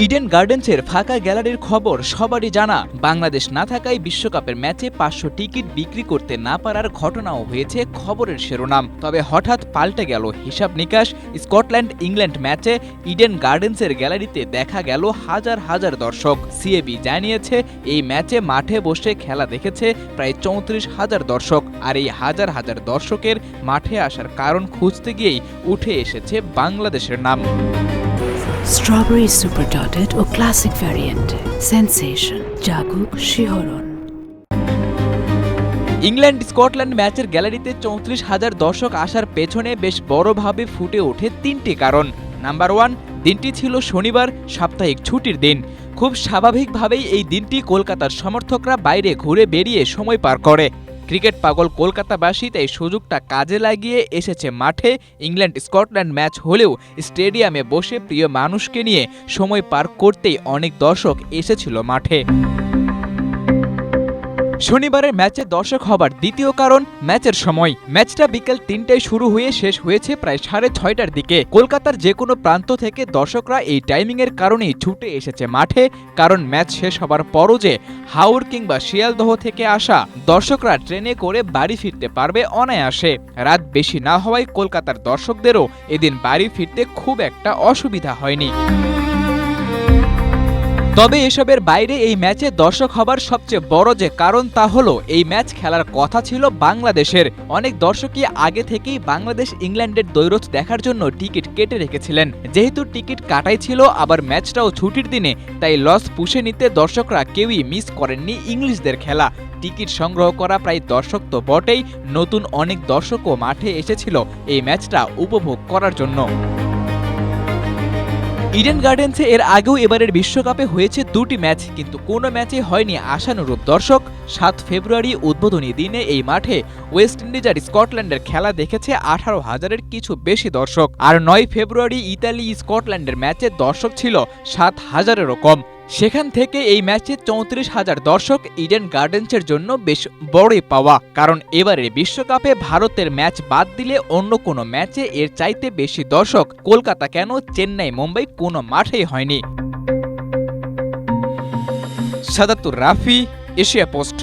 Eden গার্ডেন্সের ফাঁকা গ্যালারির খবর সবারই জানা। বাংলাদেশ না থাকায় বিশ্বকাপের ম্যাচে 500 টিকিট বিক্রি করতে না পারার ঘটনাও হয়েছে খবরের শিরোনাম। তবে হঠাৎ পাল্টে গেল হিসাব নিকাশ। স্কটল্যান্ড ইংল্যান্ড ম্যাচে ইডেন গার্ডেন্সের গ্যালারিতে দেখা গেল হাজার হাজার দর্শক। সিএবি জানিয়েছে এই ম্যাচে মাঠে বসে খেলা দেখেছে প্রায় 34,000 দর্শক। আর এই হাজার হাজার দর্শকের মাঠে আসার কারণ খুঁজতে গিয়েই উঠে এসেছে বাংলাদেশের নাম। স্ট্রবেরি সুপার ডটেড ও ক্লাসিক ভ্যারিয়েন্টে সেন্সেশন জাগুক শিহরণ। ইংল্যান্ড স্কটল্যান্ড ম্যাচের গ্যালারিতে 34,000 দর্শক আসার পেছনে বেশ বড়ভাবে ফুটে ওঠে তিনটি কারণ। নাম্বার 1, দিনটি ছিল শনিবার, সাপ্তাহিক ছুটির দিন। খুব স্বাভাবিকভাবেই এই দিনটি কলকাতার সমর্থকরা বাইরে ঘুরে বেরিয়ে সময় পার করে। ক্রিকেট পাগল কলকাতাবাসী তাই সুযোগটা কাজে লাগিয়ে এসেছে মাঠে। ইংল্যান্ড স্কটল্যান্ড ম্যাচ হলেও স্টেডিয়ামে বসে প্রিয় মানুষকে নিয়ে সময় পার করতেই অনেক দর্শক এসেছিল মাঠে। শনিবারের ম্যাচে দর্শক হবার দ্বিতীয় কারণ ম্যাচের সময়। ম্যাচটা বিকেল 3টায় শুরু হয়ে শেষ হয়েছে প্রায় 6:30টার দিকে। কলকাতার যে কোনো প্রান্ত থেকে দর্শকরা এই টাইমিংয়ের কারণেই ছুটে এসেছে মাঠে। কারণ ম্যাচ শেষ হবার পরও যে হাওড় কিংবা শিয়ালদহ থেকে আসা দর্শকরা ট্রেনে করে বাড়ি ফিরতে পারবে অনায়াসে। রাত বেশি না হওয়ায় কলকাতার দর্শকদেরও এদিন বাড়ি ফিরতে খুব একটা অসুবিধা হয়নি। তবে এসবের বাইরে এই ম্যাচে দর্শক হবার সবচেয়ে বড় যে কারণ তা হলো এই ম্যাচ খেলার কথা ছিল বাংলাদেশের। অনেক দর্শকই আগে থেকেই বাংলাদেশ ইংল্যান্ডের দ্বৈরথ দেখার জন্য টিকিট কেটে রেখেছিলেন। যেহেতু টিকিট কাটাই ছিল আবার ম্যাচটাও ছুটির দিনে, তাই লস পুষে নিতে দর্শকরা কেউই মিস করেননি ইংলিশদের খেলা। টিকিট সংগ্রহ করা প্রায় দর্শক তো বটেই, নতুন অনেক দর্শকও মাঠে এসেছিল এই ম্যাচটা উপভোগ করার জন্য। ইডেন গার্ডেন্সে এর আগেও এবারের বিশ্বকাপে হয়েছে 2টি ম্যাচ, কিন্তু কোনো ম্যাচে হয়নি আশানুরূপ দর্শক। 7 ফেব্রুয়ারি উদ্বোধনী দিনে এই মাঠে ওয়েস্ট ইন্ডিজ আর স্কটল্যান্ডের খেলা দেখেছে 18,000-এর কিছু বেশি দর্শক। আর 9 ফেব্রুয়ারি ইতালি স্কটল্যান্ডের ম্যাচে দর্শক ছিল 7,000-এরও কম। সেখান থেকে এই ম্যাচে 34,000 দর্শক ইডেন গার্ডেন্সের জন্য বেশ বড়ই পাওয়া। কারণ এবারের বিশ্বকাপে ভারতের ম্যাচ বাদ দিলে অন্য কোনো ম্যাচে এর চাইতে বেশি দর্শক কলকাতা কেন চেন্নাই মুম্বাই কোনো মাঠেই হয়নি। সাদাতুর রাফি, এশিয়া পোস্ট।